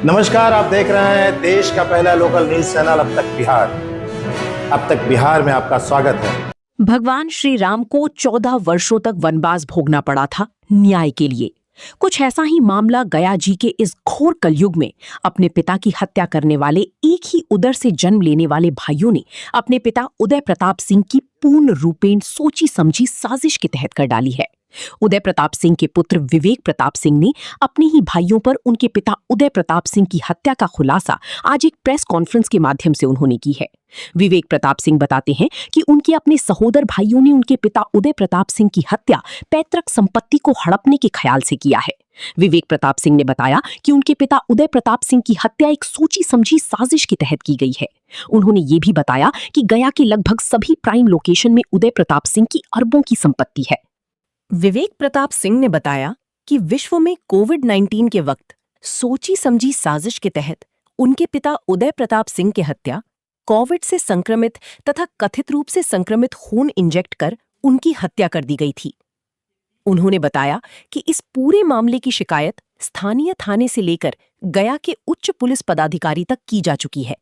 नमस्कार, आप देख रहे हैं देश का पहला लोकल न्यूज चैनल अब तक बिहार। अब तक बिहार में आपका स्वागत है। भगवान श्री राम को 14 वर्षों तक वनवास भोगना पड़ा था न्याय के लिए। कुछ ऐसा ही मामला गया जी के इस घोर कलयुग में अपने पिता की हत्या करने वाले एक ही उदर से जन्म लेने वाले भाइयों ने अपने पिता उदय प्रताप सिंह की पूर्ण रूपेण सोची समझी साजिश के तहत कर डाली है। उदय प्रताप सिंह के पुत्र विवेक प्रताप सिंह ने अपने ही भाइयों पर उनके पिता उदय प्रताप सिंह की हत्या का खुलासा आज एक प्रेस कॉन्फ्रेंस के माध्यम से उन्होंने की है। विवेक प्रताप सिंह बताते हैं कि उनके अपने सहोदर भाइयों ने उनके पिता उदय प्रताप सिंह की हत्या पैतृक संपत्ति को हड़पने के ख्याल से किया है। विवेक प्रताप सिंह ने बताया कि उनके पिता उदय प्रताप सिंह की हत्या एक सोची समझी साजिश के तहत की गई है। उन्होंने ये भी बताया कि गया के लगभग सभी प्राइम लोकेशन में उदय प्रताप सिंह की अरबों की संपत्ति है। विवेक प्रताप सिंह ने बताया कि विश्व में कोविड-19 के वक्त सोची समझी साजिश के तहत उनके पिता उदय प्रताप सिंह की हत्या कोविड से संक्रमित तथा कथित रूप से संक्रमित खून इंजेक्ट कर उनकी हत्या कर दी गई थी। उन्होंने बताया कि इस पूरे मामले की शिकायत स्थानीय थाने से लेकर गया के उच्च पुलिस पदाधिकारी तक की जा चुकी है,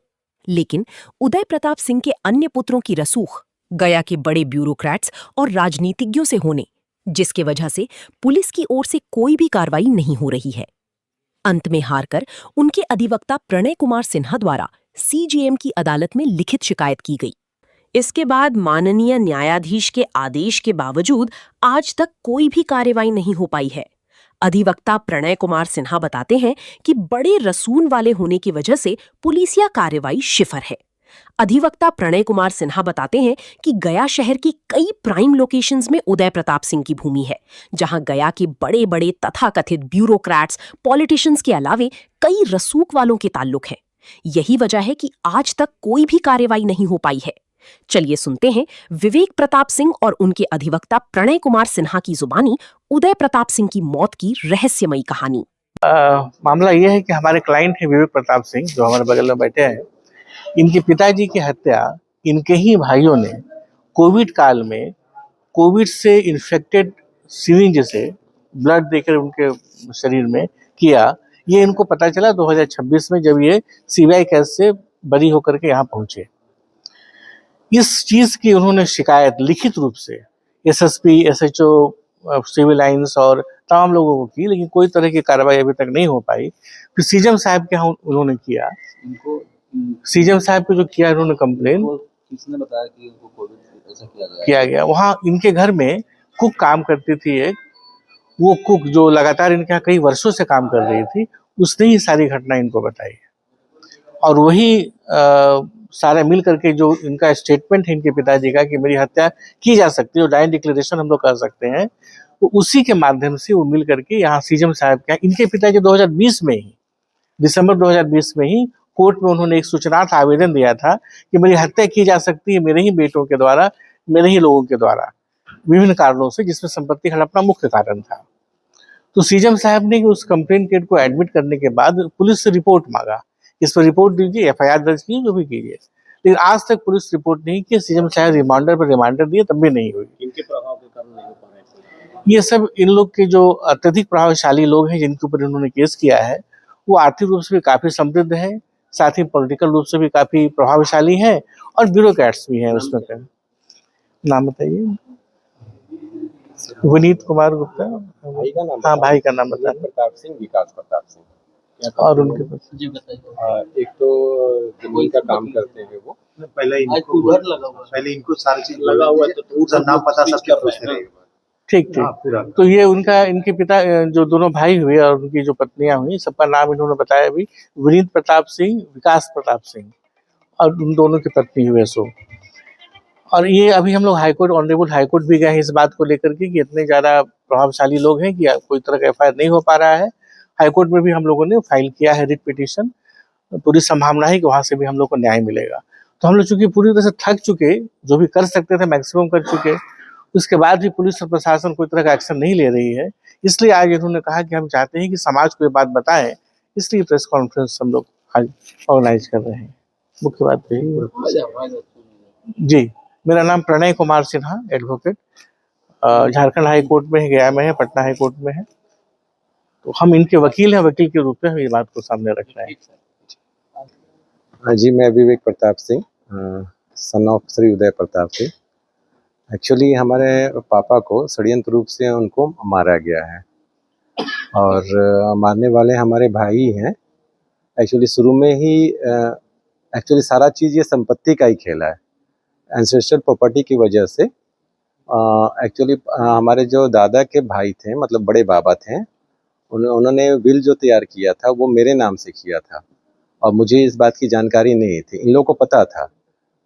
लेकिन उदय प्रताप सिंह के अन्य पुत्रों की रसूख गया के बड़े ब्यूरोक्रेट्स और राजनीतिज्ञों से होने, जिसके वजह से पुलिस की ओर से कोई भी कार्रवाई नहीं हो रही है। अंत में हारकर उनके अधिवक्ता प्रणय कुमार सिन्हा द्वारा सीजेएम की अदालत में लिखित शिकायत की गई। इसके बाद माननीय न्यायाधीश के आदेश के बावजूद आज तक कोई भी कार्रवाई नहीं हो पाई है। अधिवक्ता प्रणय कुमार सिन्हा बताते हैं कि बड़े रसून वाले होने की वजह से पुलिसिया कार्रवाई शिफर है। अधिवक्ता प्रणय कुमार सिन्हा बताते हैं कि गया शहर की कई प्राइम लोकेशंस में उदय प्रताप सिंह की भूमि है, जहां गया के बड़े बड़े तथाकथित ब्यूरोक्रेट्स, पॉलिटिशियंस के अलावे कई रसूख वालों के ताल्लुक हैं। यही वजह है कि आज तक कोई भी कार्रवाई नहीं हो पाई है। चलिए सुनते हैं विवेक प्रताप सिंह और उनके अधिवक्ता प्रणय कुमार सिन्हा की जुबानी उदय प्रताप सिंह की मौत की रहस्यमयी कहानी। मामला यह है कि हमारे क्लाइंट है विवेक प्रताप सिंह, जो हमारे बगल में बैठे हैं। इनके पिताजी की हत्या इनके ही भाइयों ने कोविड काल में कोविड से इन्फेक्टेड सिरिंज से ब्लड देकर उनके शरीर में किया। ये इनको पता चला 2026 में, जब ये सीबीआई केस से बरी होकर के यहाँ पहुंचे। इस चीज की उन्होंने शिकायत लिखित रूप से एसएसपी, एसएचओ, सिविल लाइंस और तमाम लोगों को की, लेकिन कोई तरह की कार्रवाई अभी तक नहीं हो पाई। फिर सीजेएम साहब के यहाँ उन्होंने किया। सीजेएम साहब को जो किया उन्होंने कंप्लेन, किसने बताया कि उनको कोविड ऐसा किया गया। वहाँ इनके घर में कुक काम करती थी एक, वो कुक जो लगातार इनके यहाँ कई वर्षों से काम कर रही थी, उसने ही सारी घटना इनको बताई। और वही सारे मिल करके जो इनका स्टेटमेंट है इनके पिताजी का कि मेरी हत्या की जा सकती है, और डायरेक्ट डिक्लेरेशन हम लोग कर सकते हैं, तो उसी के माध्यम से वो मिल करके यहाँ सीजेएम साहब के इनके पिताजी 2020 में ही, दिसंबर 2020 में ही कोर्ट में उन्होंने एक सूचनार्थ आवेदन दिया था कि मेरी हत्या की जा सकती है मेरे ही बेटों के द्वारा, मेरे ही लोगों के द्वारा, विभिन्न कारणों से, जिसमें संपत्ति हड़पना मुख्य कारण था। तो सीजेएम साहब ने उस कंप्लेंट केट को एडमिट करने के बाद पुलिस से रिपोर्ट मांगा, इस पर रिपोर्ट दीजिए, एफआईआर दर्ज कीजिए, जो भी कीजिए। लेकिन आज तक पुलिस रिपोर्ट नहीं की। सीजेएम साहब रिमांडर पर रिमांडर दिए, तब भी नहीं हुई। इनके प्रभाव के कारण नहीं हो पा रहा है। ये सब इन लोग के जो अत्यधिक प्रभावशाली लोग हैं जिनके ऊपर इन्होंने केस किया है, वो आर्थिक रूप से भी काफी समृद्ध है, साथ ही पॉलिटिकल रूप से भी काफी प्रभावशाली है, और ब्यूरोक्रेट्स भी हैं उसमें। नाम बताइए। विनीत कुमार गुप्ता। भाई का नाम? हाँ, भाई का नाम बताइए। प्रताप सिंह, विकास प्रताप सिंह। और उनके जी बताइए। एक तो जमीन का काम करते हैं वो, पहले इनको उधर लगा हुआ, पहले इनको सारी चीज लगा हुआ है, तो उसका नाम पता सबके पूछते रहे। ठीक। तो ये उनका, इनके पिता जो दोनों भाई हुए और उनकी जो पत्नियां हुई, सबका नाम इन्होंने बताया भी, विनीत प्रताप सिंह, विकास प्रताप सिंह, और उन दोनों की पत्नी हुए सो। और ये अभी हम लोग हाईकोर्ट, ऑनरेबल हाईकोर्ट भी गए हैं इस बात को लेकर के कि इतने ज्यादा प्रभावशाली लोग हैं कि कोई तरह का एफआईआर नहीं हो पा रहा है। हाईकोर्ट में भी हम लोगों ने फाइल किया है रिट पिटीशन। पूरी संभावना है कि वहां से भी हम लोग को न्याय मिलेगा। तो हम लोग चूंकि पूरी तरह से थक चुके, जो भी कर सकते थे मैक्सिमम कर चुके, उसके बाद भी पुलिस और प्रशासन कोई तरह का एक्शन नहीं ले रही है। इसलिए आज इन्होंने कहा कि हम चाहते हैं कि समाज को ये बात बताएं, इसलिए प्रेस कॉन्फ्रेंस हम लोग आज ऑर्गेनाइज कर रहे हैं। मुख्य बात यही है। जी, मेरा नाम Pranay Kumar Sinha, advocate, Jharkhand high court में है, गया में है, पटना हाई कोर्ट में है। तो हम इनके वकील हैं, वकील के रूप में हम ये बात को सामने रख रहे हैं। हाँ जी, मैं Vivek Pratap Singh, son of Shri Uday Pratap Singh. Actually हमारे पापा को षड्यंत्र रूप से उनको मारा गया है और मारने वाले हमारे भाई हैं। एक्चुअली शुरू में ही एक्चुअली सारा चीज़ ये संपत्ति का ही खेला है, एंसेस्ट्रल प्रॉपर्टी की वजह से। एक्चुअली हमारे जो दादा के भाई थे, मतलब बड़े बाबा थे, उन्होंने विल जो तैयार किया था वो मेरे नाम से किया था और मुझे इस बात की जानकारी नहीं थी। इन लोगों को पता था,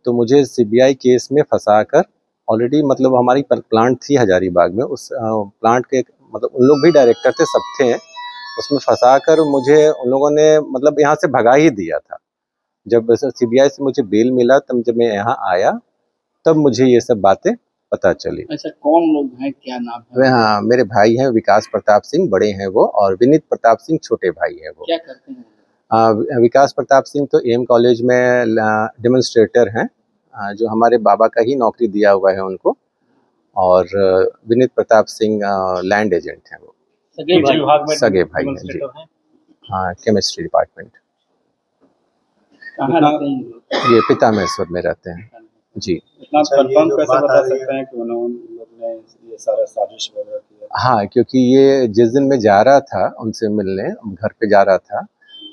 तो मुझे सीबीआई केस में फंसाकर ऑलरेडी, मतलब हमारी प्लांट थी हजारीबाग में, उस प्लांट के मतलब उन लोग भी डायरेक्टर थे, सब थे, उसमें फंसाकर मुझे उन लोगों ने मतलब यहाँ से भगा ही दिया था। जब सीबीआई से मुझे बेल मिला, तब जब मैं यहाँ आया तब मुझे ये सब बातें पता चली। अच्छा, कौन लोग हैं, क्या नाम है? हाँ, मेरे भाई हैं विकास प्रताप सिंह, बड़े हैं वो, और विनीत प्रताप सिंह छोटे भाई हैं वो। क्या करते हैं? विकास प्रताप सिंह तो एम कॉलेज में डेमोन्स्ट्रेटर हैं, जो हमारे बाबा का ही नौकरी दिया हुआ है उनको। और विनीत प्रताप सिंह लैंड एजेंट हैं वो, सगे भाई? सगे भाई हैं जी। हाँ, केमिस्ट्री डिपार्टमेंट। कहाँ रहते हैं? ये पितामहेश्वर में रहते हैं जी। इतना कंफर्म कैसे बता सकते हैं कि उन्होंने ये सारा साजिश वगैरह किया? हाँ, क्योंकि ये जिस दिन मैं जा रहा था उनसे मिलने, घर पे जा रहा था,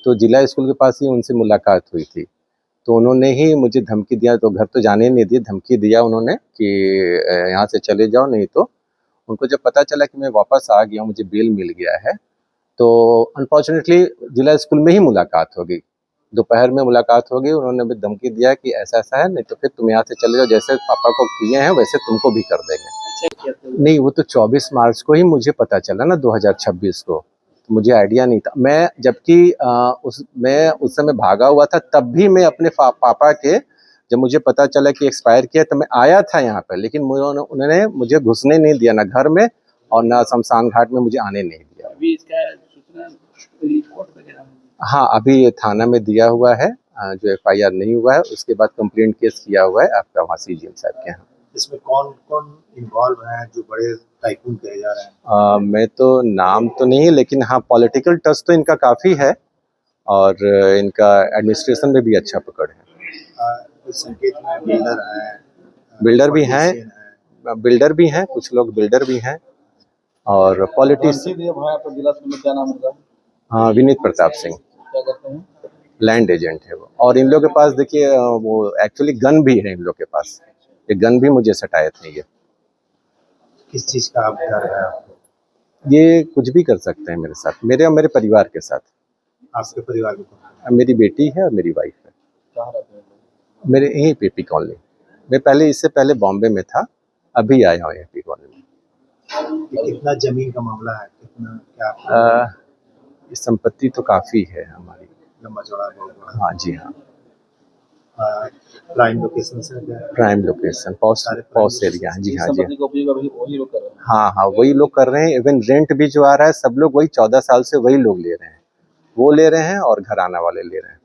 तो जिला स्कूल के पास ही उनसे मुलाकात हुई थी। तो उन्होंने ही मुझे धमकी दिया, तो घर तो जाने नहीं दिए, धमकी दिया उन्होंने कि यहाँ से चले जाओ, नहीं तो। उनको जब पता चला कि मैं वापस आ गया, मुझे बेल मिल गया है, तो अनफॉर्चुनेटली जिला स्कूल में ही मुलाकात हो गई, दोपहर में मुलाकात हो गई। उन्होंने भी धमकी दिया कि ऐसा ऐसा है, नहीं तो फिर तुम यहाँ से चले जाओ, जैसे पापा को किए हैं वैसे तुमको भी कर देंगे। नहीं, वो तो 24 मार्च को ही मुझे पता चला ना, 2026 को, तो मुझे आइडिया नहीं था। मैं जबकि मैं उस समय भागा हुआ था, तब भी मैं अपने पापा के, जब मुझे पता चला कि एक्सपायर किया, तो मैं आया था यहाँ पर, लेकिन उन्होंने मुझे घुसने नहीं दिया, ना घर में और ना शमशान घाट में मुझे आने नहीं दिया। अभी इसका सूचना रिपोर्ट वगैरह? हाँ, अभी ये थाना में दिया हुआ है, जो FIR नहीं हुआ है, उसके बाद कंप्लेंट केस किया हुआ है आपका वहाँ CGM साहब के यहाँ। इसमें कौन कौन इन्वॉल्व हैं जो बड़े टाइकून कहे जा रहे हैं? मैं तो नाम तो नहीं, लेकिन हाँ पॉलिटिकल टच तो इनका काफ़ी है और इनका एडमिनिस्ट्रेशन में भी अच्छा पकड़ है। इस संकेत में बिल्डर भी हैं, कुछ लोग बिल्डर भी हैं और पॉलिटिशियन। जिला स्कूल में क्या नाम होगा? हाँ, विनीत प्रताप सिंह, क्या करते हैं? लैंड एजेंट है वो। और इन लोगों के पास देखिए, वो एक्चुअली गन भी है इन लोग के पास, ये गन भी मुझे सटाए थे। ये किस चीज का आप डर है आपको? ये कुछ भी कर सकते हैं मेरे साथ, मेरे और मेरे परिवार के साथ। आपके परिवार में कौन है? मेरी बेटी है और मेरी वाइफ है। कहाँ रहते हैं? मेरे यहीं PP कॉलोनी। मैं इससे पहले बॉम्बे में था, अभी आया हूँ PP कॉलोनी में। ये कितना जमीन का मामला है, कितना क्या संपत्ति तो काफ़ी है हमारी, लंबा चौड़ा बहुत बड़ा? हाँ जी हाँ। प्राइम लोकेशन से प्राइम लोकेशन, पॉस एरिया, जी हाँ जी। संपत्ति का उपयोग अभी वही लोग कर रहे हैं? हाँ, वही लोग कर रहे हैं। इवन रेंट भी जो आ रहा है, सब लोग वही 14 साल से वही लोग ले रहे हैं, वो ले रहे हैं और घराना वाले ले रहे हैं।